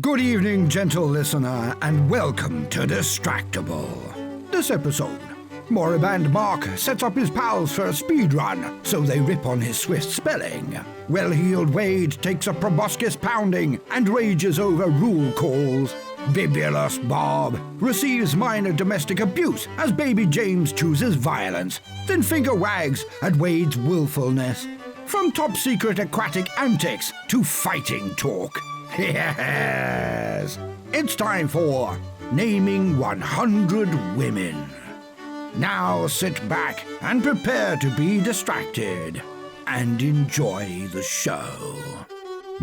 Good evening, gentle listener, and welcome to Distractible. This episode, moribund Mark sets up his pals for a speed run, so they rip on his swift spelling. Well-heeled Wade takes a proboscis pounding and rages over rule calls. Bibulous Bob receives minor domestic abuse as baby James chooses violence, then finger wags at Wade's willfulness. From top-secret aquatic antics to fighting talk. Yes! It's time for Naming 100 Women. Now sit back and prepare to be distracted and enjoy the show.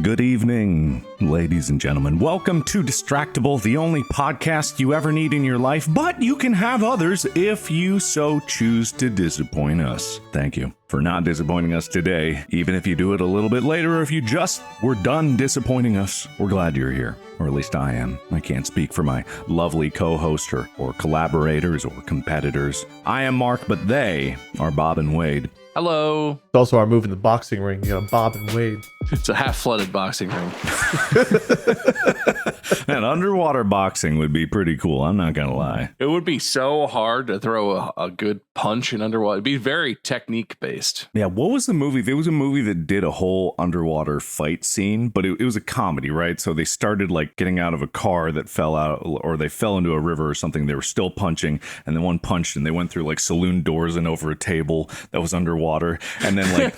Good evening, ladies and gentlemen. Welcome to Distractible, the only podcast you ever need in your life, but you can have others if you so choose to disappoint us. Thank you for not disappointing us today, even if you do it a little bit later or if you just were done disappointing us. We're glad you're here, or at least I am. I can't speak for my lovely co-host or collaborators or competitors. I am Mark, but they are Bob and Wade. Hello. It's also our move in the boxing ring. You got Bob and Wade. It's a half-flooded boxing ring. And underwater boxing would be pretty cool, I'm not gonna lie. It would be so hard to throw a good punch in underwater. It'd be very technique-based. Yeah, what was the movie? There was a movie that did a whole underwater fight scene, but it was a comedy, right? So they started like getting out of a car that fell out, or they fell into a river or something. They were still punching, and then one punched, and they went through like saloon doors and over a table that was underwater. And then like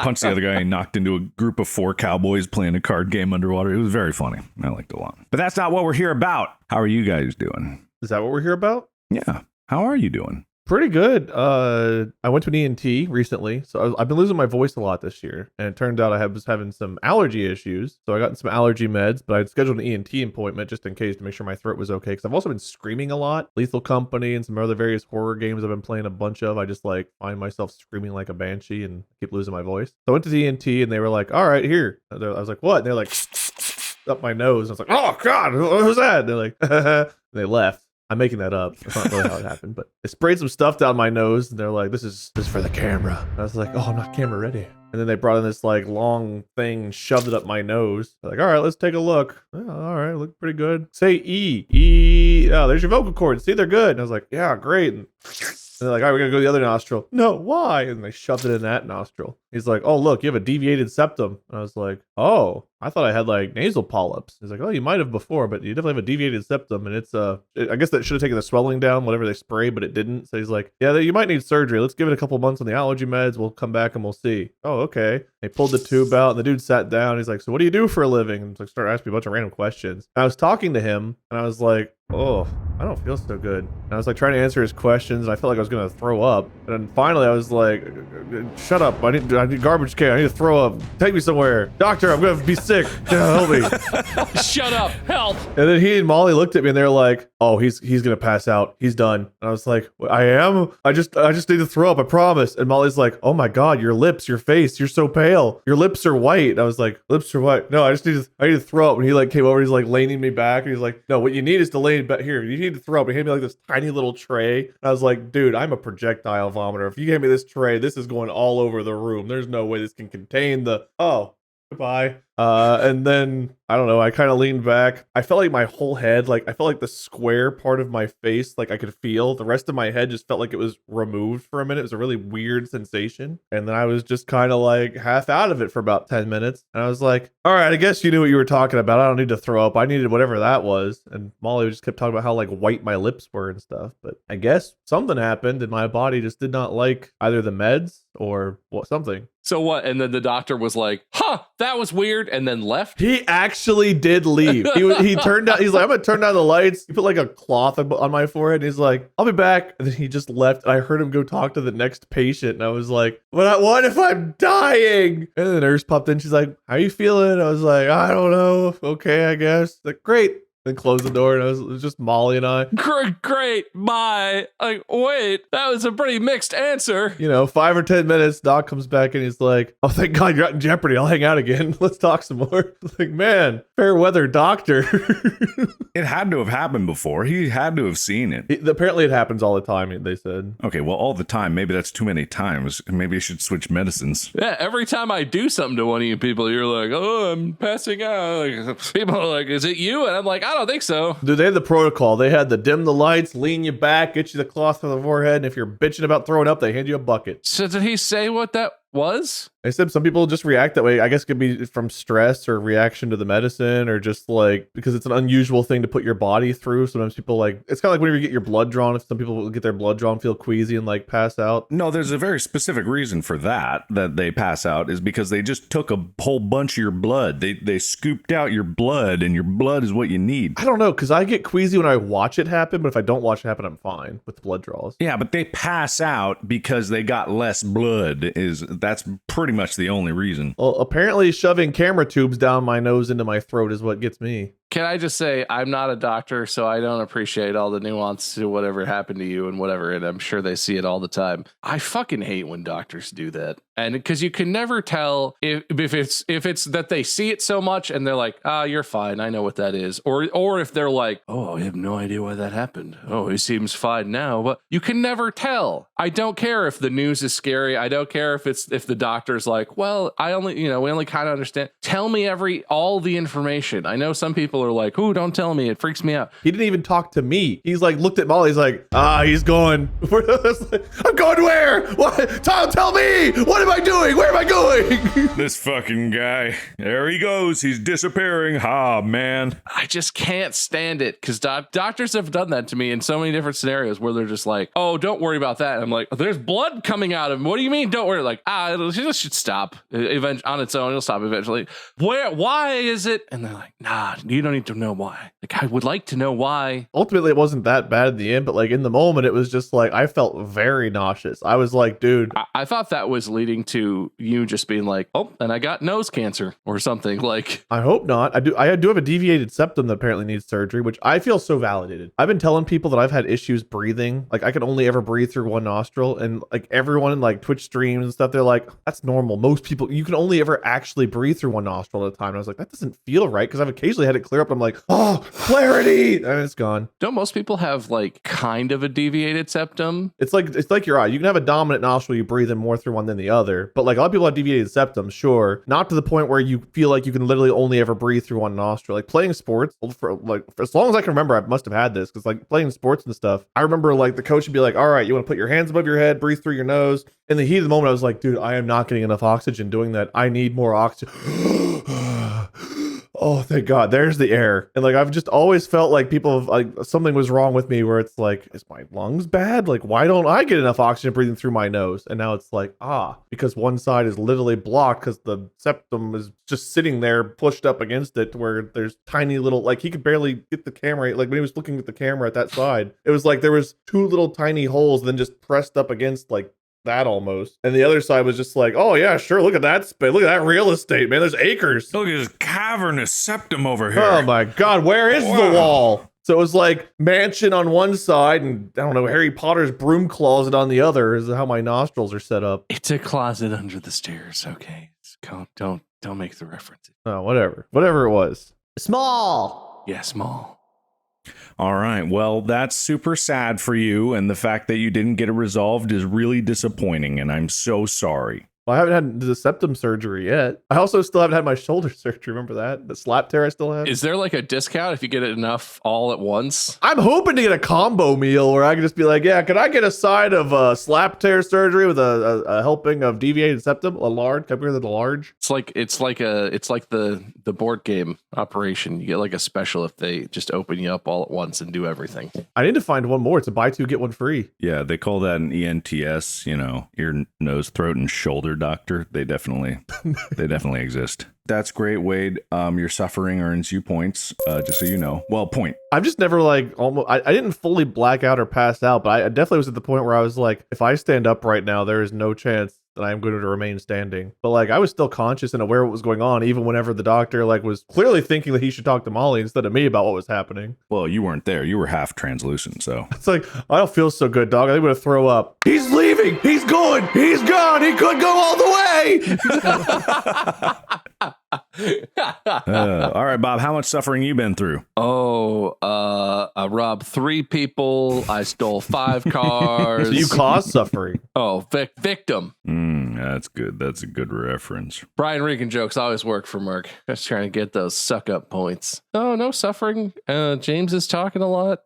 punched the other guy and knocked into a group of 4 cowboys playing a card game underwater. It was very funny. I liked it a lot. But that's not what we're here about. How are you guys doing? Is that what we're here about? Yeah. How are you doing? Pretty good. I went to an ENT recently, so I've been losing my voice a lot this year, and it turned out I was having some allergy issues. So I got some allergy meds, but I scheduled an ENT appointment just in case to make sure my throat was okay. Because I've also been screaming a lot. Lethal Company and some other various horror games I've been playing a bunch of. I just like find myself screaming like a banshee and keep losing my voice. So I went to the ENT and they were like, "All right, here." I was like, "What?" And they're like, up my nose. I was like, "Oh God, what was that?" And they're like, and they left. I'm making that up. That's not really how it happened, but they sprayed some stuff down my nose and they're like, this is for the camera. And I was like, oh, I'm not camera ready. And then they brought in this like long thing, shoved it up my nose. They're like, all right, let's take a look. Oh, all right, look pretty good. Say E. E. Oh, there's your vocal cords. See, they're good. And I was like, yeah, great. And they're like, all right, we're going to go to the other nostril. No, why? And they shoved it in that nostril. He's like, oh, look, you have a deviated septum. And I was like, oh, I thought I had like nasal polyps. He's like, oh, you might have before, but you definitely have a deviated septum. And it's, I guess that should have taken the swelling down, whatever they sprayed, but it didn't. So he's like, yeah, you might need surgery. Let's give it a couple months on the allergy meds. We'll come back and we'll see. Oh, okay. They pulled the tube out and the dude sat down. He's like, so what do you do for a living? And like, started asking me a bunch of random questions. And I was talking to him and I was like, oh, I don't feel so good. And I was like trying to answer his questions and I felt like I was going to throw up. And then finally I was like, shut up. I need garbage can. I need to throw up. Take me somewhere. Doctor, I'm going to be sick. Help me. Shut up. Help. And then he and Molly looked at me and they're like, oh, he's going to pass out. He's done. And I was like, I am? I just need to throw up. I promise. And Molly's like, oh my God, your lips, your face, you're so pale. Your lips are white. And I was like, lips are white. No, I need to throw up. And he like came over. He's like leaning me back. And he's like, no, what you need is to lean back here. You need to throw up. He gave me like this tiny little tray. And I was like, dude, I'm a projectile vomiter. If you gave me this tray, this is going all over the room. There's no way this can contain goodbye. And then I don't know, I kind of leaned back. I felt like my whole head, like I felt like the square part of my face, like I could feel. The rest of my head just felt like it was removed for a minute. It was a really weird sensation. And then I was just kind of like half out of it for about 10 minutes. And I was like, all right, I guess you knew what you were talking about. I don't need to throw up. I needed whatever that was. And Molly just kept talking about how like white my lips were and stuff. But I guess something happened and my body just did not like either the meds or something. So what? And then the doctor was like, that was weird. And then left. He actually did leave. He turned down. He's like, I'm gonna turn down the lights. He put like a cloth on my forehead. And he's like, I'll be back. And then he just left. And I heard him go talk to the next patient. And I was like, what if I'm dying? And then the nurse popped in. She's like, how you feeling? I was like, I don't know. Okay, I guess. Like, great. Then close the door, and it was just Molly and I. Great, bye. Like, wait, that was a pretty mixed answer. 5 or 10 minutes, Doc comes back and he's like, oh, thank God you're not in jeopardy. I'll hang out again. Let's talk some more. Like, man, fair weather doctor. It had to have happened before. He had to have seen it. Apparently it happens all the time, they said. Okay, well, all the time. Maybe that's too many times. Maybe you should switch medicines. Yeah, every time I do something to one of you people, you're like, oh, I'm passing out. Like, people are like, is it you? And I'm like, I don't think so. Dude, they had the protocol. They had the dim the lights, lean you back, get you the cloth for the forehead, and if you're bitching about throwing up, they hand you a bucket. So did he say what that was? They said some people just react that way. I guess it could be from stress or reaction to the medicine, or just like because it's an unusual thing to put your body through. Sometimes people it's kind of like whenever you get your blood drawn. If some people get their blood drawn, feel queasy and like pass out. No, there's a very specific reason for that they pass out is because they just took a whole bunch of your blood. They scooped out your blood, and your blood is what you need. I don't know, because I get queasy when I watch it happen, but if I don't watch it happen, I'm fine with the blood draws. Yeah, but they pass out because they got less blood. That's pretty much the only reason. Well, apparently shoving camera tubes down my nose into my throat is what gets me. Can I just say, I'm not a doctor, so I don't appreciate all the nuance to whatever happened to you and whatever, and I'm sure they see it all the time. I fucking hate when doctors do that. And because you can never tell if it's that they see it so much and they're like, you're fine, I know what that is. Or if they're like, oh, I have no idea why that happened. Oh, he seems fine now. But you can never tell. I don't care if the news is scary. I don't care if the doctor's like, well, we only kind of understand. Tell me all the information. I know some people are like, oh, don't tell me. It freaks me out. He didn't even talk to me. He's like, looked at Molly. He's like, he's going. I'm going where? What? Tom, tell me. What am I doing? Where am I going? This fucking guy. There he goes. He's disappearing. Man. I just can't stand it because doctors have done that to me in so many different scenarios where they're just like, oh, don't worry about that. And I'm like, there's blood coming out of him. What do you mean? Don't worry. Like, it should stop on its own. It'll stop eventually. Why is it? And they're like, nah, you don't need to know why. Like, I would like to know why. Ultimately, it wasn't that bad in the end, but like in the moment, it was just like, I felt very nauseous. I was like, dude. I thought that was leading to you just being like, oh, and I got nose cancer or something. Like, I hope not. I do have a deviated septum that apparently needs surgery, which I feel so validated. I've been telling people that I've had issues breathing. Like, I can only ever breathe through one nostril, and like everyone in like Twitch streams and stuff, they're like, that's normal. Most people, you can only ever actually breathe through one nostril at a time. And I was like, that doesn't feel right, because I've occasionally had it clear up. I'm like, oh, clarity, and it's gone. Don't most people have like kind of a deviated septum? It's like your eye. You can have a dominant nostril, you breathe in more through one than the other, but like a lot of people have deviated septum, sure, not to the point where you feel like you can literally only ever breathe through one nostril. Like playing sports for as long as I can remember, I must have had this, because like playing sports and stuff, I remember like the coach would be like, all right, you want to put your hands above your head, breathe through your nose. In the heat of the moment, I was like, dude, I am not getting enough oxygen doing that. I need more oxygen. Oh, thank God. There's the air. And like, I've just always felt like people have, like, something was wrong with me, where it's like, is my lungs bad? Like, why don't I get enough oxygen breathing through my nose? And now it's like, because one side is literally blocked because the septum is just sitting there pushed up against it, where there's tiny little, like, he could barely get the camera. Like when he was looking at the camera at that side, it was like there was two little tiny holes, then just pressed up against like that almost, and the other side was just like, oh yeah, sure, look at that space, look at that real estate, man, there's acres. Look at this cavernous septum over here. Oh my God, where is the wall? So it was like mansion on one side and, I don't know, Harry Potter's broom closet on the other is how my nostrils are set up. It's a closet under the stairs. Okay, don't make the reference. Oh, whatever it was. Small. Yeah, small. All right. Well, that's super sad for you. And the fact that you didn't get it resolved is really disappointing. And I'm so sorry. Well, I haven't had the septum surgery yet. I also still haven't had my shoulder surgery. Remember that? The slap tear I still have? Is there like a discount if you get it enough all at once? I'm hoping to get a combo meal where I can just be like, yeah, could I get a side of slap tear surgery with a helping of deviated septum? A large? Can I bring the large? It's like the board game operation. You get like a special if they just open you up all at once and do everything. I need to find one more. It's a buy two, get one free. Yeah, they call that an ENTS, ear, nose, throat, and shoulder doctor. They definitely exist. That's great, Wade. Your suffering earns you points, just so you know. Well, point. I've just never I didn't fully black out or pass out, but I definitely was at the point where I was like, if I stand up right now, there is no chance then I am going to remain standing. But like I was still conscious and aware of what was going on, even whenever the doctor like was clearly thinking that he should talk to Molly instead of me about what was happening. Well, you weren't there. You were half translucent, so. It's like, I don't feel so good, dog. I think I'm going to throw up. He's leaving. He's going. He's gone. He could go all the way. All right, Bob, how much suffering you been through? I robbed 3 people. I stole 5 cars. So you caused suffering. Oh, victim. That's good. That's a good reference. Brian Regan jokes always work for Merc. Just trying to get those suck up points. Oh, no suffering. James is talking a lot.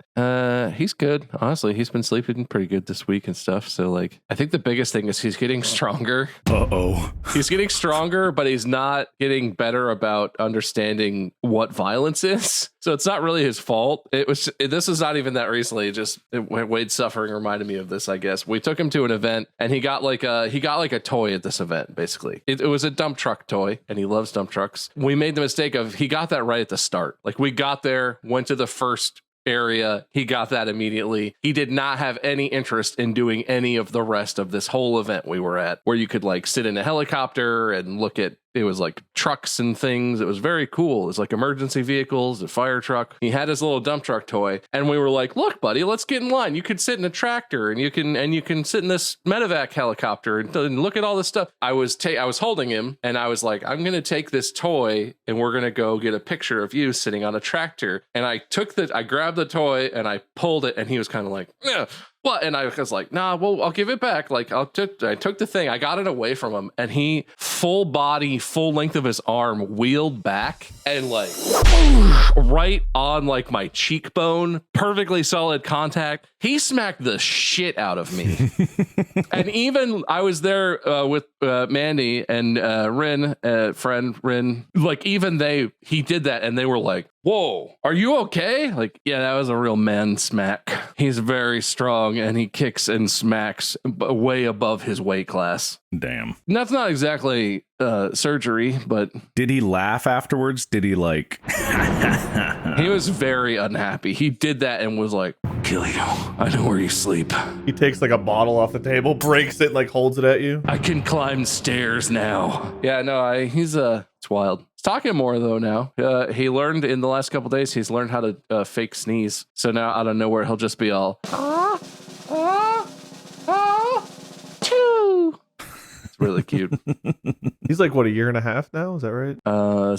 He's good. Honestly, he's been sleeping pretty good this week and stuff. So like, I think the biggest thing is he's getting stronger. Uh-oh. He's getting stronger, but he's not getting better about understanding what violence is. So it's not really his fault. This is not even that recently. Wade's suffering reminded me of this, I guess. We took him to an event and he got like a toy at this event, basically. It was a dump truck toy and he loves dump trucks. We made the mistake of he got that right at the start. Like we got there, went to the first area, he got that immediately. He did not have any interest in doing any of the rest of this whole event we were at, where you could like sit in a helicopter and look at, it was like trucks and things. It was very cool. It was like emergency vehicles, a fire truck. He had his little dump truck toy and we were like, look, buddy, let's get in line. You could sit in a tractor and you can sit in this medevac helicopter and look at all this stuff. I was holding him and I was like, I'm going to take this toy and we're going to go get a picture of you sitting on a tractor. And I grabbed the toy and I pulled it and he was kind of like, yeah. What? And I was like, nah, well, I'll give it back. Like I took the thing, I got it away from him and he full length of his arm wheeled back and like right on like my cheekbone, perfectly solid contact. He smacked the shit out of me. And even I was there with Mandy and friend Rin, like even he did that and they were like, whoa, are you okay? Like, yeah, that was a real man smack. He's very strong and he kicks and smacks way above his weight class. Damn. That's not exactly surgery, but... Did he laugh afterwards? Did he like... He was very unhappy. He did that and was like, kill you. I know where you sleep. He takes like a bottle off the table, breaks it, like holds it at you. I can climb stairs now. Yeah, no, it's wild. He's talking more though now. He learned in the last couple days, he's learned how to fake sneeze. So now out of nowhere, he'll just be all, choo. It's really cute. He's like, what, a year and a half now? Is that right?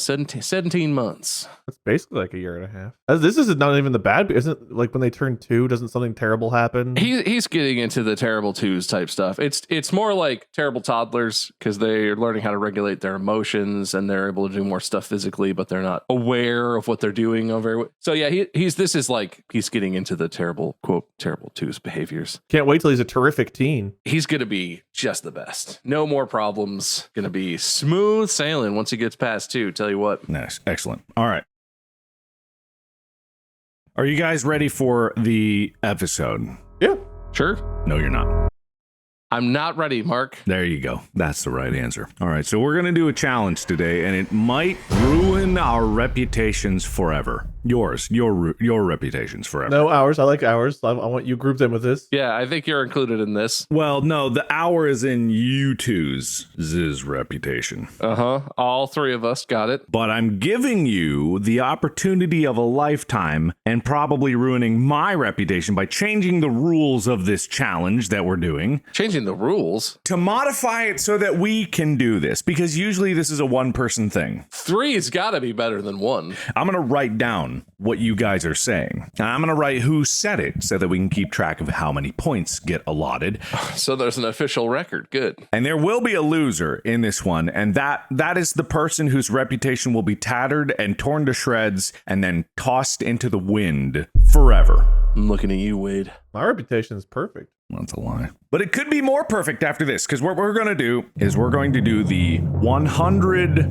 17 months. That's basically like a year and a half. This is not even the bad. Isn't like when they turn 2, doesn't something terrible happen? He's getting into the terrible 2s type stuff. It's more like terrible toddlers because they're learning how to regulate their emotions and they're able to do more stuff physically, but they're not aware of what they're doing. So yeah, he's getting into the terrible 2s behaviors. Can't wait till he's a terrific teen. He's going to be just the best. No more problems. Going to be smooth sailing once he gets past 2. Tell you what. Nice. Excellent. All right. Are you guys ready for the episode? Yeah. Sure. No, you're not. I'm not ready, Mark. There you go. That's the right answer. All right. So we're going to do a challenge today, and it might ruin our reputations forever. Your reputations forever. No, ours. I like ours. I want you grouped in with this. Yeah, I think you're included in this. Well, no, the hour is in you two's reputation. All 3 of us got it. But I'm giving you the opportunity of a lifetime and probably ruining my reputation by changing the rules of this challenge that we're doing. Changing the rules? To modify it so that we can do this, because usually this is a one-person thing. 3's got to be better than 1. I'm going to write down what you guys are saying. And I'm going to write who said it so that we can keep track of how many points get allotted. So there's an official record. Good. And there will be a loser in this one. And that is the person whose reputation will be tattered and torn to shreds and then tossed into the wind forever. I'm looking at you, Wade. My reputation is perfect. That's a lie. But it could be more perfect after this, because what we're going to do is we're going to do the 100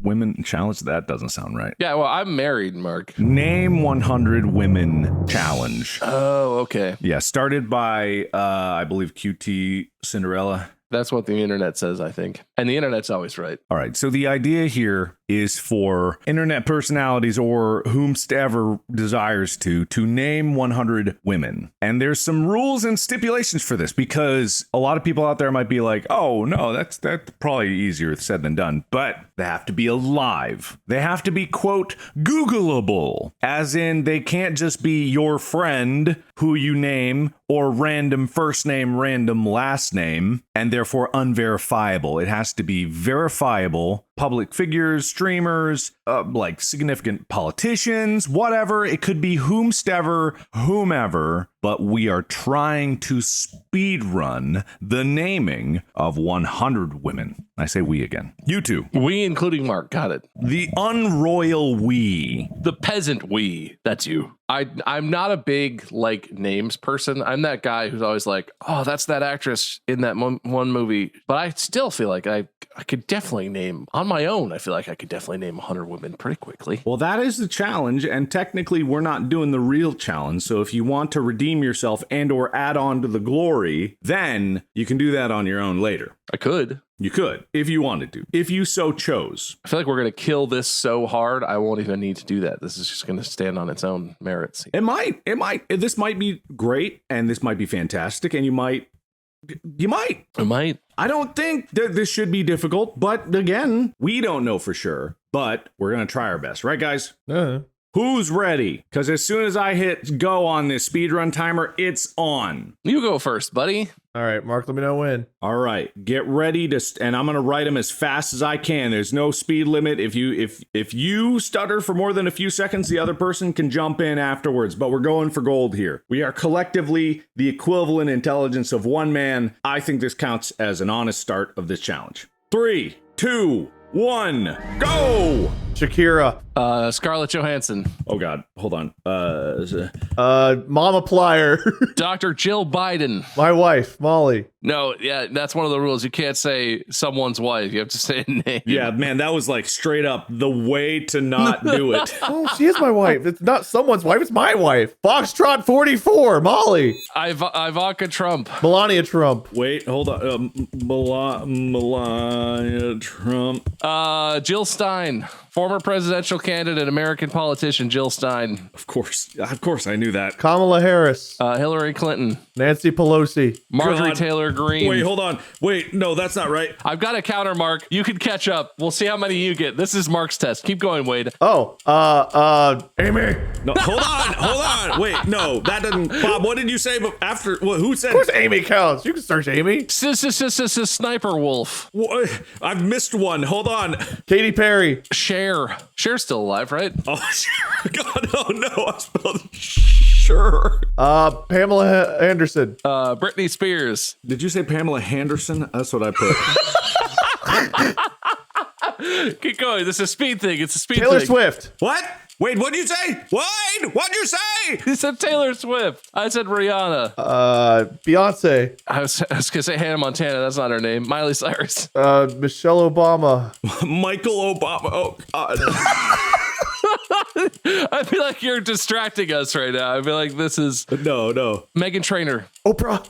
women challenge. That doesn't sound right. Yeah, well, I'm married, Mark. Name 100 women challenge. Oh, okay. Yeah, started by, I believe, QT Cinderella. That's what the internet says, I think. And the internet's always right. All right. So the idea here is for internet personalities or whomsoever desires to name 100 women. And there's some rules and stipulations for this because a lot of people out there might be like, oh, no, that's probably easier said than done. But they have to be alive. They have to be, quote, Googleable, as in they can't just be your friend who you name or random first name, random last name, and therefore unverifiable. It has to be verifiable. Public figures, streamers, like significant politicians, whatever. It could be whomever, but we are trying to speed run the naming of 100 women. I say we again. You two. We, including Mark. Got it. The unroyal we. The peasant we. That's you. I'm not a big like names person. I'm that guy who's always like, oh, that's that actress in that one movie. But I still feel like I could definitely name on my own. I feel like I could definitely name 100 women pretty quickly. Well, that is the challenge. And technically, we're not doing the real challenge. So if you want to redeem yourself and or add on to the glory, then you can do that on your own later. I could. You could, if you wanted to, if you so chose. I feel like we're going to kill this so hard, I won't even need to do that. This is just going to stand on its own merits. It might. This might be great, and this might be fantastic, and you might. I don't think that this should be difficult, but again, we don't know for sure. But we're going to try our best, right, guys? Who's ready? Because as soon as I hit go on this speedrun timer, it's on. You go first, buddy. All right, Mark, let me know when. All right, get ready to, and I'm going to write them as fast as I can. There's no speed limit. If you stutter for more than a few seconds, the other person can jump in afterwards, but we're going for gold here. We are collectively the equivalent intelligence of one man. I think this counts as an honest start of this challenge. 3, 2, 1, go! Shakira. Scarlett Johansson. Oh God, hold on. Mama Plier. Dr. Jill Biden. My wife, Molly. No, yeah, that's one of the rules. You can't say someone's wife. You have to say a name. Yeah, man, that was like straight up the way to not do it. Oh, she is my wife. It's not someone's wife. It's my wife. Foxtrot 44, Molly. Ivanka Trump. Melania Trump. Wait, hold on. Melania Trump. Jill Stein. Former presidential candidate, American politician Jill Stein. Of course, I knew that. Kamala Harris. Hillary Clinton. Nancy Pelosi. Marjorie Taylor Greene. Wait, hold on. Wait, no, that's not right. I've got a counter, Mark. You can catch up. We'll see how many you get. This is Mark's test. Keep going, Wade. Oh, Amy. No, hold on. Wait, no, that doesn't. Bob, what did you say after? Who said? Of course, Amy counts. You can search Amy. Sniper Wolf. I've missed one. Hold on. Katy Perry. Cher's still alive, right? Oh, God, oh no, I spelled sure. Pamela Anderson. Britney Spears. Did you say Pamela Henderson? That's what I put. Keep going. This is a speed thing. It's a speed Taylor thing. Swift. What? Wait, what'd you say? What'd you say? He said Taylor Swift. I said Rihanna. Beyonce. I was gonna say Hannah Montana. That's not her name. Miley Cyrus. Michelle Obama. Michael Obama. Oh, God. I feel like you're distracting us right now. I feel like this is no. Meghan Trainor. Oprah.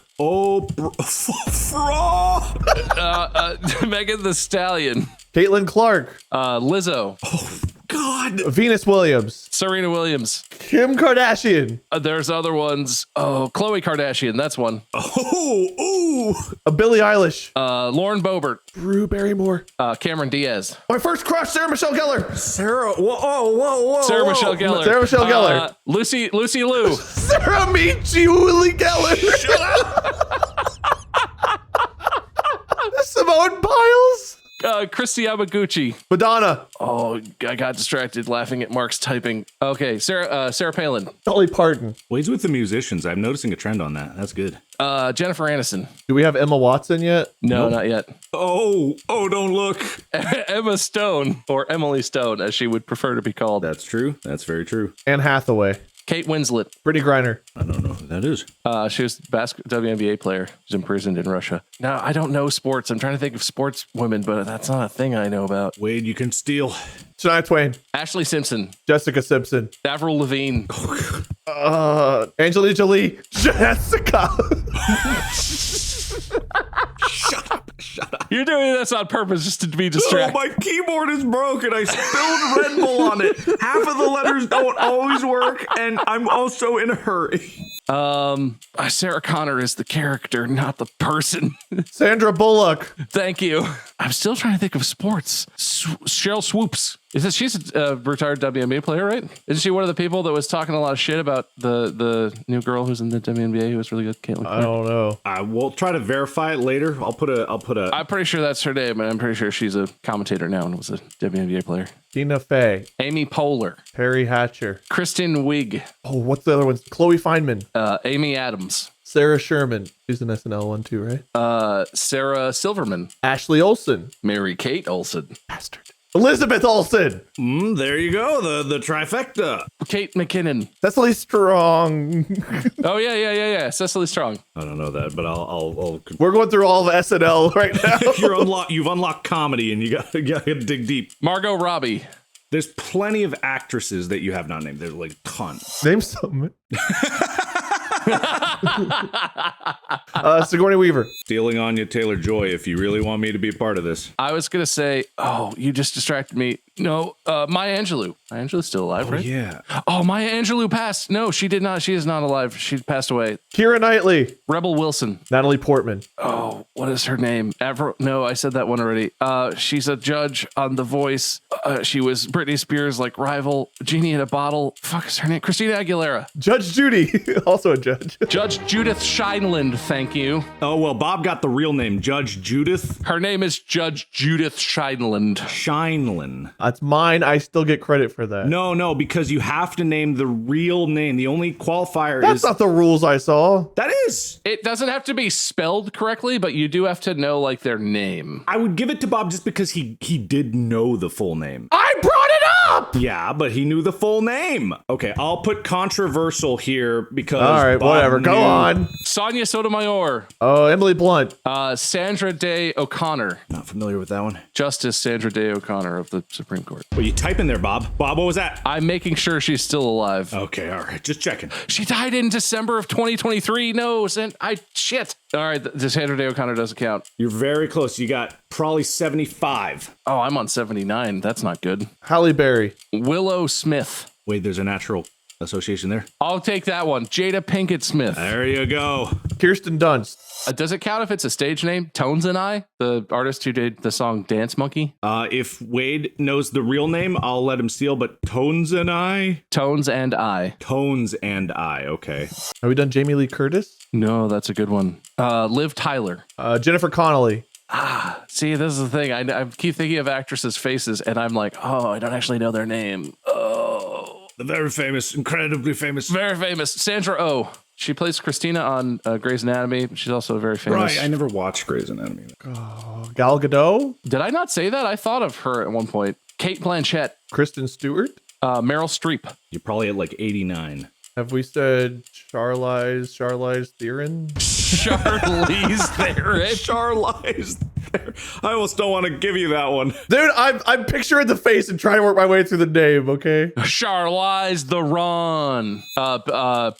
Megan the Stallion. Caitlin Clark. Lizzo. Oh, God. Venus Williams. Serena Williams. Kim Kardashian. There's other ones. Oh, Khloe Kardashian. That's one. Oh, ooh. Billie Eilish. Lauren Boebert. Drew Barrymore. Cameron Diaz. My first crush, Sarah Michelle Gellar. Whoa. Sarah Michelle Gellar. Sarah Michelle Gellar. Lucy Liu. Sarah Julie Gellar. Shut up. Simone Biles. Christy Yamaguchi. Madonna. Oh, I got distracted laughing at Mark's typing. Okay, Sarah Palin. Dolly Parton. Ways with the musicians. I'm noticing a trend on that. That's good. Jennifer Aniston. Do we have Emma Watson yet? No, not yet. Oh, don't look. Emma Stone, or Emily Stone, as she would prefer to be called. That's true. That's very true. Anne Hathaway. Kate Winslet. Brittany Griner. I don't know who that is. She was a WNBA player. She's imprisoned in Russia. Now, I don't know sports. I'm trying to think of sports women, but that's not a thing I know about. Wade, you can steal. Shania Twain. Ashley Simpson. Jessica Simpson. Avril Lavigne. Angelina Jolie. Jessica. Shut up. You're doing this on purpose just to be Oh, distracted. my keyboard is broken. I spilled Red Bull on it. Half of the letters don't always work, and I'm also in a hurry. Sarah Connor is the character, not the person. Sandra Bullock. Thank you. I'm still trying to think of sports. Cheryl Swoops. She's a retired WNBA player, right? Isn't she one of the people that was talking a lot of shit about the new girl who's in the WNBA who was really good? Caitlin Clark? I don't know. We'll try to verify it later. I'll put a. I'm pretty sure that's her name, and I'm pretty sure she's a commentator now and was a WNBA player. Tina Fey. Amy Poehler. Perry Hatcher. Kristen Wiig. Oh, what's the other one? Chloe Feynman. Amy Adams. Sarah Sherman. She's an SNL one too, right? Sarah Silverman. Ashley Olsen. Mary Kate Olsen. Bastard. Elizabeth Olsen. There you go. The trifecta. Kate McKinnon. Cecily Strong. Oh, yeah. Cecily Strong. I don't know that, but I'll We're going through all of SNL right now. You've unlocked comedy, and you got to dig deep. Margot Robbie. There's plenty of actresses that you have not named. There's like tons. Name some. Sigourney Weaver. Stealing Anya Taylor-Joy. If you really want me to be a part of this. I was going to say, you just distracted me. No, Maya Angelou. Maya Angelou's still alive, right? Yeah. Oh, Maya Angelou passed. No, she did not. She is not alive. She passed away. Keira Knightley. Rebel Wilson. Natalie Portman. Oh, what is her name? No, I said that one already. She's a judge on The Voice. She was Britney Spears' rival. Genie in a Bottle. Fuck is her name? Christina Aguilera. Judge Judy. Also a judge. Judge Judith Scheinland. Thank you. Oh, well, Bob got the real name. Judge Judith Her name is Judge Judith Scheinland. Scheinlin. That's mine. I still get credit for that. No, because you have to name the real name. The only qualifier That's is... not the rules I saw. That is. It doesn't have to be spelled correctly, but you do have to know their name. I would give it to Bob just because he did know the full name. I brought it up! Yeah, but he knew the full name. Okay, I'll put controversial here because... All right, Bob whatever. Go knew- on. Sonia Sotomayor. Oh, Emily Blunt. Sandra Day O'Connor. Not familiar with that one. Justice Sandra Day O'Connor of the Supreme Court. What are you typing there, Bob? Bob, what was that? I'm making sure she's still alive. Okay, all right, just checking. She died in December of 2023. No, shit. All right, the Sandra Day O'Connor doesn't count. You're very close. You got probably 75. Oh, I'm on 79. That's not good. Halle Berry. Willow Smith. Wait, there's a natural association there. I'll take that one. Jada Pinkett Smith. There you go. Kirsten Dunst. Does it count if it's a stage name? Tones and I, the artist who did the song Dance Monkey. If Wade knows the real name, I'll let him steal, but Tones and I? Tones and I. Tones and I, okay. Have we done Jamie Lee Curtis? No, that's a good one. Liv Tyler. Jennifer Connelly. See, this is the thing. I keep thinking of actresses' faces, and I'm like, I don't actually know their name. Oh. The very famous, incredibly famous. Very famous. Sandra Oh. She plays Christina on Grey's Anatomy. She's also very famous. Right, I never watched Grey's Anatomy. Gal Gadot. Did I not say that? I thought of her at one point. Kate Blanchett. Kristen Stewart. Meryl Streep. You're probably at 89. Have we said Charlize Theron? Charlize Theron. Charlize Theron. I almost don't want to give you that one. Dude, I'm picturing the face and trying to work my way through the name, okay? Charlize Theron.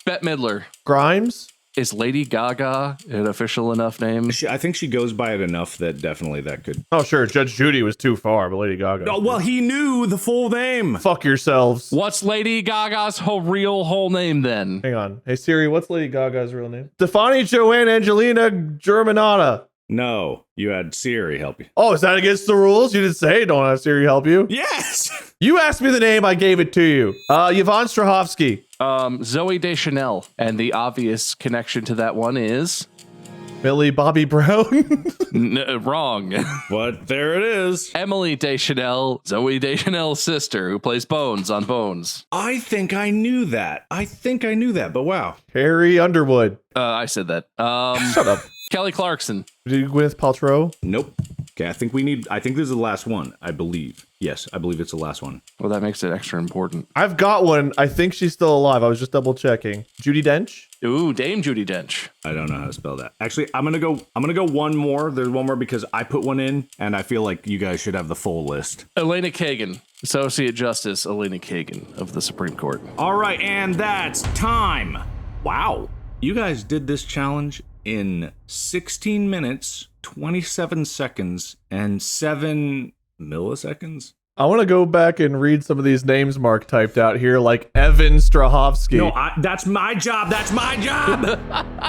Bette Midler. Grimes? Is Lady Gaga an official enough name? I think she goes by it enough that definitely that could... Oh, sure. Judge Judy was too far, but Lady Gaga. Oh, well, he knew the full name. Fuck yourselves. What's Lady Gaga's whole name then? Hang on. Hey, Siri, what's Lady Gaga's real name? Stefani Joanne Angelina Germanata. No, you had Siri help you. Oh, is that against the rules? You didn't say don't have Siri help you? Yes! You asked me the name, I gave it to you. Yvonne Strahovski. Zoe Deschanel. And the obvious connection to that one is... Millie Bobby Brown. Wrong. But there it is. Emily Deschanel, Zoe Deschanel's sister, who plays Bones on Bones. I think I knew that. But wow. Carrie Underwood. I said that. Shut up. Kelly Clarkson. Gwyneth Paltrow. Nope. Okay, I think this is the last one, I believe. Yes, I believe it's the last one. Well, that makes it extra important. I've got one. I think she's still alive. I was just double checking. Judi Dench. Ooh, Dame Judi Dench. I don't know how to spell that. Actually, I'm gonna go one more. There's one more because I put one in, and I feel like you guys should have the full list. Elena Kagan. Associate Justice Elena Kagan of the Supreme Court. All right, and that's time. Wow. You guys did this challenge in 16 minutes, 27 seconds, and 7 milliseconds. I want to go back and read some of these names Mark typed out here, like Evan Strahovski. No, that's my job. That's my job.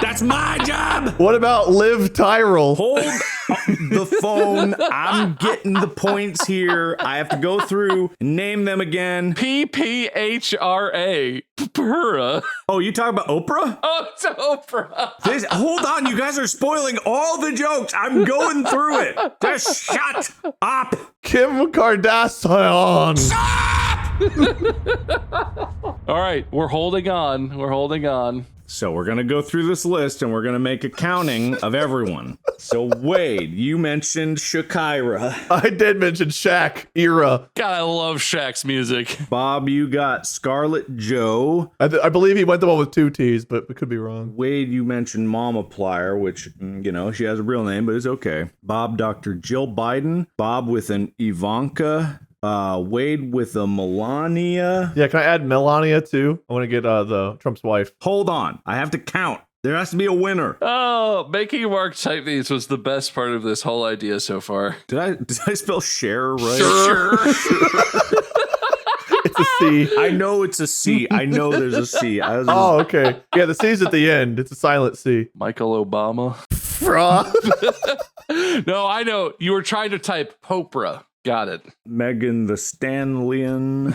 That's my job. What about Liv Tyrell? Hold the phone. I'm getting the points here. I have to go through and name them again. PPHRA. Pura. Oh, you talking about Oprah? Oh, it's Oprah. Hold on, you guys are spoiling all the jokes. I'm going through it. Just shut up. Kim Kardashian. All right, we're holding on. We're holding on. So we're going to go through this list and we're going to make a counting of everyone. So Wade, you mentioned Shakira. I did mention Shaq era. God, I love Shaq's music. Bob, you got Scarlett Joe. I believe he went the one with 2 T's, but we could be wrong. Wade, you mentioned Mama Plier, which, you know, she has a real name, but it's okay. Bob, Dr. Jill Biden. Bob with an Ivanka. Wade with a Melania. Yeah, can I add Melania too? I want to get the Trump's wife. Hold on. I have to count. There has to be a winner. Oh, making Mark type these was the best part of this whole idea so far. Did I spell share right? Sure. It's a C. I know it's a C. I know there's a C. Oh, okay. Yeah, the C's at the end. It's a silent C. Michael Obama. Fraud. No, I know. You were trying to type Popra. Got it. Megan the Stanleyan.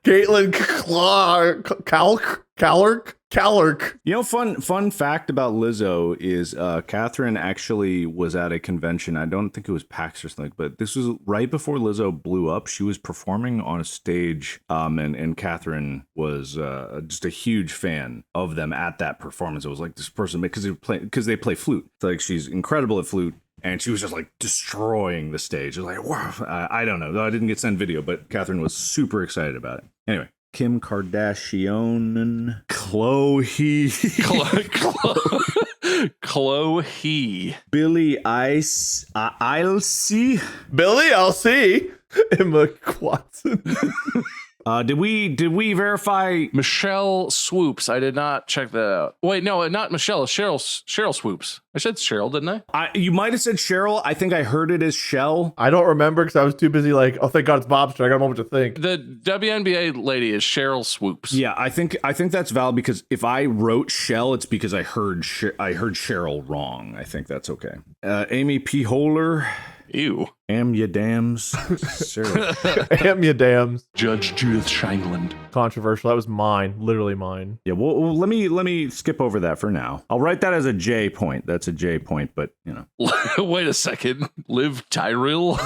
Caitlin Clark. Callerk. You know, fun fact about Lizzo is Catherine actually was at a convention. I don't think it was PAX or something, but this was right before Lizzo blew up. She was performing on a stage, and Catherine was just a huge fan of them at that performance. It was like this person, because they play flute. It's like she's incredible at flute. And she was just like destroying the stage. It was like, wow. I don't know. I didn't get sent video, but Catherine was super excited about it. Anyway, Kim Kardashian, Chloe, Chloe, Billy Eilish, Billy, I'll see. Emma Watson. Did we verify Michelle Swoops? I did not check that out. Wait, no, not Michelle. Cheryl Swoops. I said Cheryl, didn't I? You might have said Cheryl. I think I heard it as Shell. I don't remember because I was too busy like, oh, thank God it's Bob's turn. I got a moment to think. The WNBA lady is Cheryl Swoops. Yeah, I think that's valid because if I wrote Shell, it's because I heard Cheryl wrong. I think that's okay. Amy P. Holler. Ew. Am ya dams. Am ya dams. Judge Judith Shankland. Controversial. That was mine. Literally mine. Yeah, well, let me skip over that for now. I'll write that as a J point. That's a J point, but, you know. Wait a second. Liv Tyrell?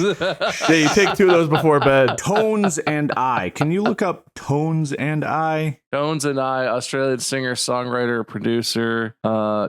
Yeah, you take 2 of those before bed. Tones and I. Can you look up Tones and I? Tones and I, Australian singer, songwriter, producer,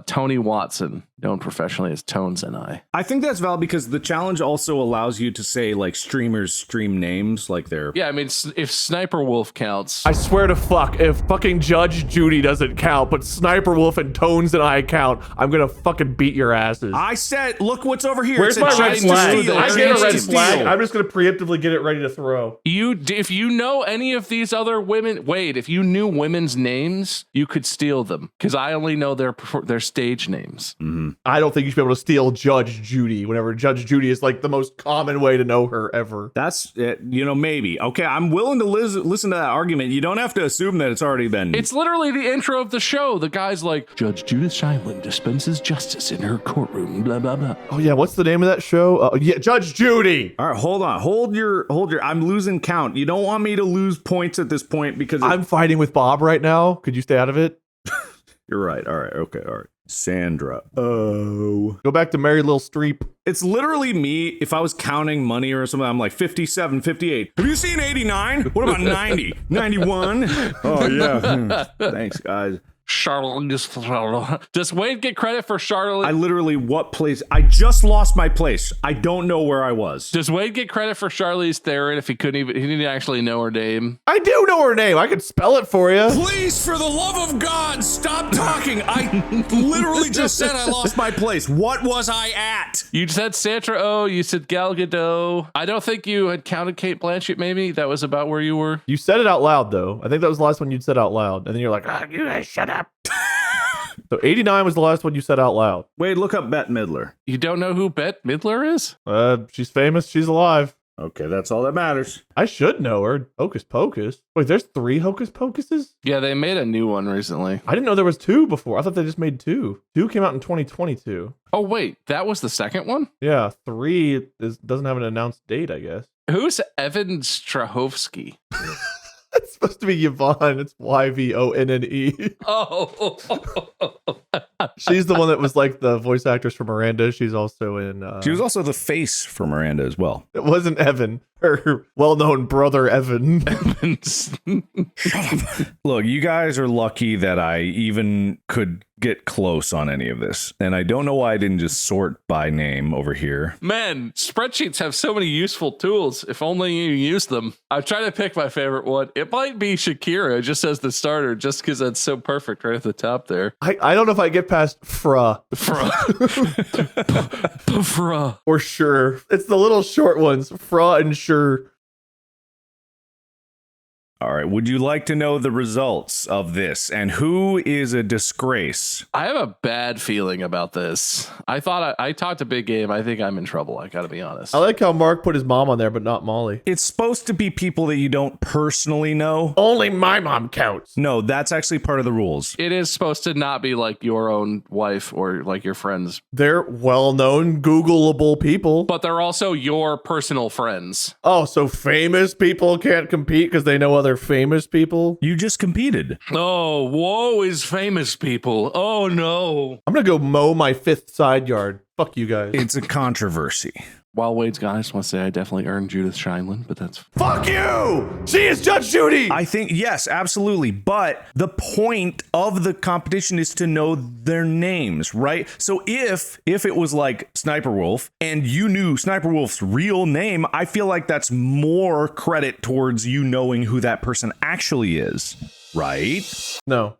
Tony Watson, known professionally as Tones and I. I think that's valid because the challenge also allows you to say like streamers stream names like they're. Yeah, I mean, if Sniper Wolf counts. I swear to fuck, if fucking Judge Judy doesn't count, but Sniper Wolf and Tones and I count, I'm gonna fucking beat your asses. I said, look what's over here. Where's my red flag? I get a red flag. Steal. I'm just gonna preemptively get it ready to throw. If you know any of these other women, Wade, if you knew women's names, you could steal them because I only know their stage names. Mm-hmm. I don't think you should be able to steal Judge Judy whenever Judge Judy is like the most common way to know her ever. That's it, maybe. Okay, I'm willing to listen to that argument. You don't have to assume that it's already been. It's literally the intro of the show. The guy's like, Judge Judith Shankland dispenses justice in her courtroom, blah, blah, blah. Oh, yeah, what's the name of that show? Yeah, Judge Judy. All right, hold on. Hold your, I'm losing count. You don't want me to lose points at this point because I'm fighting with Bob right now. Could you stay out of it? You're right. All right. Okay. All right. Sandra. Oh. Go back to Mary Lil Streep. It's literally me. If I was counting money or something, I'm like 57, 58. Have you seen 89? What about 90? 91? Oh, yeah. Thanks, guys. Charlotte. Does Wade get credit for Charlotte? I literally, what place? I just lost my place. I don't know where I was. Does Wade get credit for Charlize Theron if he didn't actually know her name? I do know her name. I could spell it for you. Please, for the love of God, stop talking. I literally just said I lost my place. What was I at? You said Sandra Oh. You said Gal Gadot. I don't think you had counted Cate Blanchett, maybe. That was about where you were. You said it out loud, though. I think that was the last one you'd said out loud. And then you're like, oh, you guys shut up. So 89 was the last one you said out loud. Wade, look up Bette Midler. You don't know who Bette Midler is? She's famous. She's alive. Okay, that's all that matters. I should know her. Hocus Pocus. Wait, there's 3 Hocus Pocuses? Yeah, they made a new one recently. I didn't know there was 2 before. I thought they just made 2. 2 came out in 2022. Oh, wait, that was the second one? Yeah, 3 doesn't have an announced date, I guess. Who's Evan Strahovski? It's supposed to be Yvonne. It's Yvonne. Oh. She's the one that was like the voice actress for Miranda. She's also in... She was also the face for Miranda as well. It wasn't Evan. Her well-known brother, Evan. Shut up. Look, you guys are lucky that I even could get close on any of this. And I don't know why I didn't just sort by name over here. Man, spreadsheets have so many useful tools. If only you use them. I'm trying to pick my favorite one. It might be Shakira, just as the starter, just because that's so perfect right at the top there. I don't know if I get past Fra. Fra. Or Sure. It's the little short ones. Fra and Sure. All right. Would you like to know the results of this and who is a disgrace? I have a bad feeling about this. I thought I talked a big game. I think I'm in trouble. I got to be honest. I like how Mark put his mom on there, but not Molly. It's supposed to be people that you don't personally know. Only my mom counts. No, that's actually part of the rules. It is supposed to not be like your own wife or like your friends, They're well-known, Googleable people. but they're also your personal friends. Oh, so famous people can't compete because they know other famous people? You just competed. Oh, woe is famous people. Oh, no. I'm going to go mow my 5th side yard. Fuck you guys. It's a controversy. While Wade's gone, I just want to say I definitely earned Judith Shineland, but that's... Fuck you! She is Judge Judy! I think, yes, absolutely. But the point of the competition is to know their names, right? So if it was like Sniper Wolf and you knew Sniper Wolf's real name, I feel like that's more credit towards you knowing who that person actually is, right? No.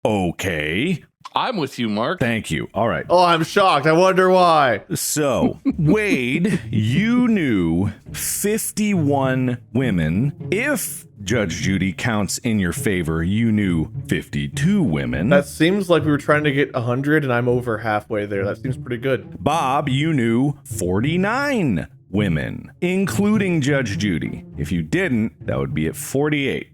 Okay. I'm with you, Mark. Thank you. All right. Oh, I'm shocked. I wonder why. So, Wade, you knew 51 women. If Judge Judy counts in your favor, you knew 52 women. That seems like we were trying to get 100 and I'm over halfway there. That seems pretty good. Bob, you knew 49 women, including Judge Judy. If you didn't, that would be at 48.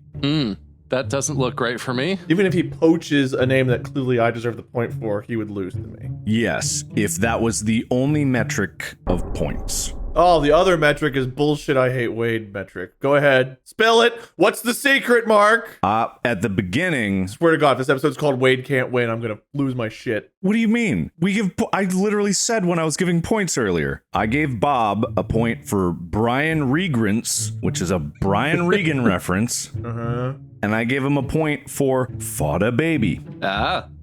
That doesn't look great for me. Even if he poaches a name that clearly I deserve the point for, he would lose to me. Yes, if that was the only metric of points. Oh, the other metric is bullshit I hate Wade metric. Go ahead. Spill it. What's the secret, Mark? At the beginning, Swear to God, if this episode's called Wade Can't Win, I'm going to lose my shit. what do you mean? I literally said when I was giving points earlier, I gave Bob a point for Brian Regrants, which is a Brian Regan reference. And I gave him a point for Fought a Baby.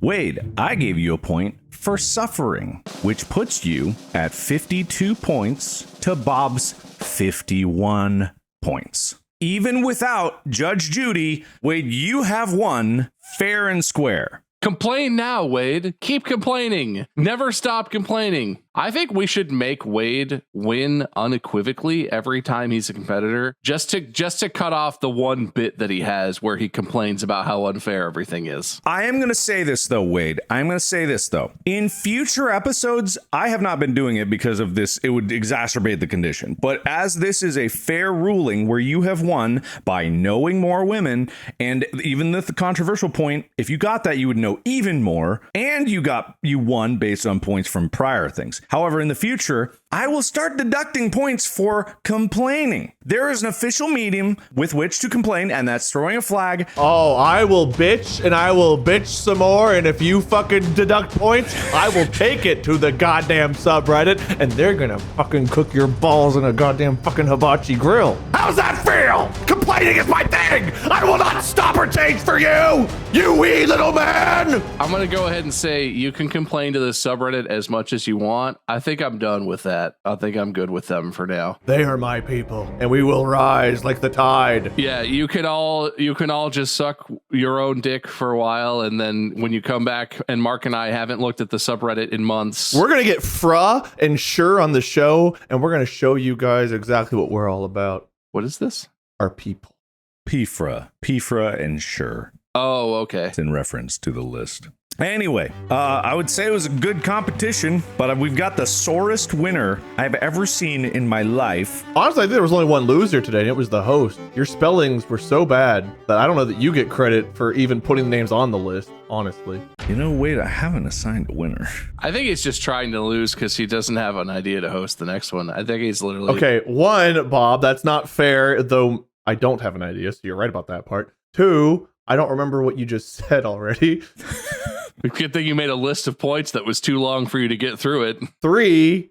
Wade, I gave you a point for Suffering, which puts you at 52 points to Bob's 51 points. Even without Judge Judy, Wade, you have won fair and square. Complain now, Wade. Keep complaining. Never stop complaining. I think we should make Wade win unequivocally every time he's a competitor, just to cut off the one bit that he has where he complains about how unfair everything is. I am going to say this, though, Wade. I'm going to say this, though. In future episodes, I have not been doing it because of this. It would exacerbate the condition. But as this is a fair ruling where you have won by knowing more women, and even the controversial point, if you got that, you would know even more, and you won based on points from prior things. However, in the future, I will start deducting points for complaining. There is an official medium with which to complain, and that's throwing a flag. Oh, I will bitch and I will bitch some more. And if you fucking deduct points, I will take it to the goddamn subreddit and they're gonna fucking cook your balls in a goddamn fucking hibachi grill. How's that feel? Complaining is my thing. I will not stop or change for you, you wee little man. I'm going to go ahead and say you can complain to the subreddit as much as you want. I think I'm done with that. I think I'm good with them for now. They are my people, and we will rise like the tide. Yeah, you can all just suck your own dick for a while, and then when you come back, and Mark and I haven't looked at the subreddit in months. We're gonna get Fra and Sure on the show, and we're gonna show you guys exactly what we're all about. What is this? Our people. Pifra, and Sure. Oh, okay. It's in reference to the list. Anyway, I would say it was a good competition, but we've got the sorest winner I've ever seen in my life. Honestly, I think there was only one loser today, and it was the host. Your spellings were so bad that I don't know that you get credit for even putting the names on the list, honestly. You know, wait, I haven't assigned a winner. I think he's just trying to lose because he doesn't have an idea to host the next one. I think he's literally... Okay, one, Bob, that's not fair, though I don't have an idea, so you're right about that part. Two, I don't remember what you just said already. Good thing you made a list of points that was too long for you to get through it. Three,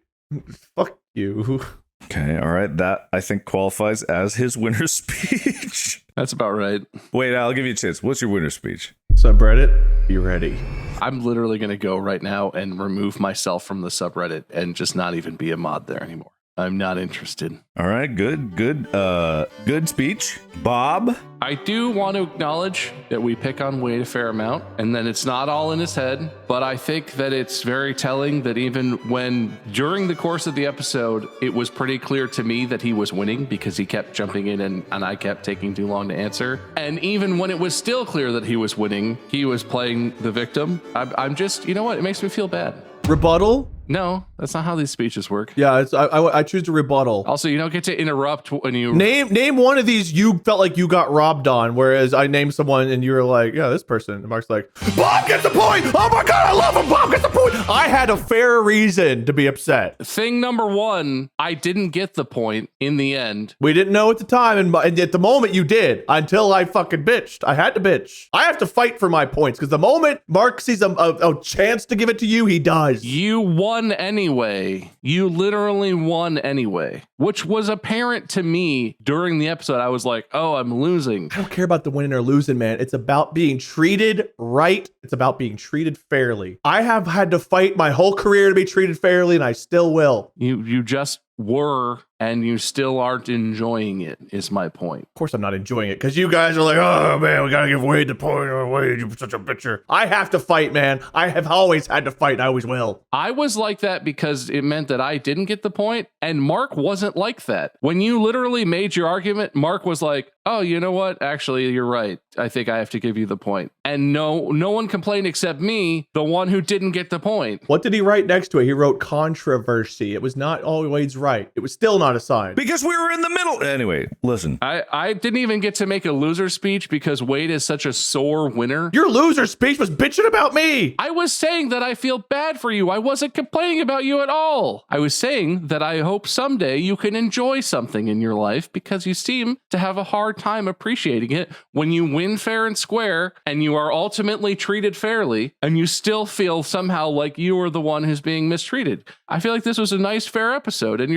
fuck you. Okay, all right. That, I think, qualifies as his winner's speech. That's about right. Wait, I'll give you a chance. What's your winner's speech? Subreddit, be ready. I'm literally going to go right now and remove myself from the subreddit and just not even be a mod there anymore. I'm not interested. All right, good speech. Bob? I do want to acknowledge that we pick on Wade a fair amount and that it's not all in his head, but I think that it's very telling that even when during the course of the episode, it was pretty clear to me that he was winning because he kept jumping in and I kept taking too long to answer. And even when it was still clear that he was winning, he was playing the victim. I'm just, you know what? It makes me feel bad. Rebuttal? No, that's not how these speeches work. Yeah, I choose to rebuttal. Also, you don't get to interrupt when you... Name one of these you felt like you got robbed on, whereas I named someone and you were like, yeah, this person. And Mark's like, Bob gets the point! Oh my god, I love him! Bob gets the point! I had a fair reason to be upset. Thing number one, I didn't get the point in the end. We didn't know at the time, and at the moment you did, until I fucking bitched. I had to bitch. I have to fight for my points, because the moment Mark sees a chance to give it to you, he does. You won anyway. You literally won anyway, which was apparent to me during the episode. I was like, oh, I'm losing. I don't care about the winning or losing, man. It's about being treated right. It's about being treated fairly. I have had to fight my whole career to be treated fairly, and I still will. You just were, and you still aren't enjoying it, is my point. Of course I'm not enjoying it, because you guys are like, oh man, we gotta give Wade the point. Oh, Wade, you're such a bitcher. I have to fight, man. I have always had to fight, and I always will. I was like that because it meant that I didn't get the point, and Mark wasn't like that. When you literally made your argument, Mark was like, oh, you know what? Actually, you're right. I think I have to give you the point. And no one complained except me, the one who didn't get the point. What did he write next to it? He wrote controversy. It was not always right. It was still not assigned. Because we were in the middle. Anyway, listen. I didn't even get to make a loser speech because Wade is such a sore winner. Your loser speech was bitching about me. I was saying that I feel bad for you. I wasn't complaining about you at all. I was saying that I hope someday you can enjoy something in your life because you seem to have a hard time appreciating it when you win fair and square and you are ultimately treated fairly and you still feel somehow like you are the one who's being mistreated. I feel like this was a nice, fair episode and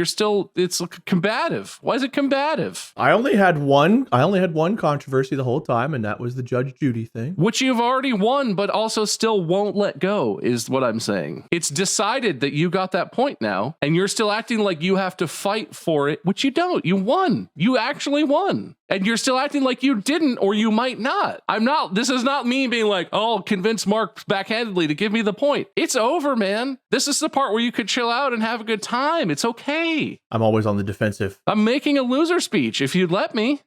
it's combative. Why is it combative? I only had one controversy the whole time, and that was the Judge Judy thing. Which you've already won, but also still won't let go, is what I'm saying. It's decided that you got that point now, and you're still acting like you have to fight for it, which you don't. You won. You actually won. And you're still acting like you didn't, or you might not. This is not me being like, oh, convince Mark backhandedly to give me the point. It's over, man. This is the part where you could chill out and have a good time. It's okay. I'm always on the defensive. I'm making a loser speech, if you'd let me.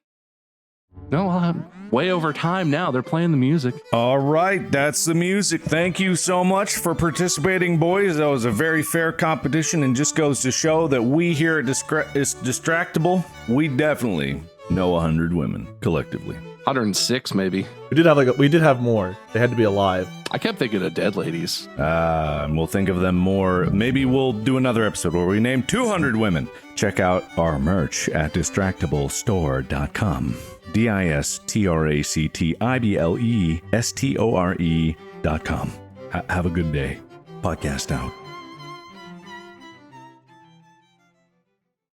No, I'm way over time now. They're playing the music. All right, that's the music. Thank you so much for participating, boys. That was a very fair competition and just goes to show that we here at Distractible, we definitely know 100 women collectively. 106, maybe. We did have more. They had to be alive. I kept thinking of dead ladies. And we'll think of them more. Maybe we'll do another episode where we name 200 women. Check out our merch at distractiblestore.com. distractiblestore.com. Have a good day. Podcast out.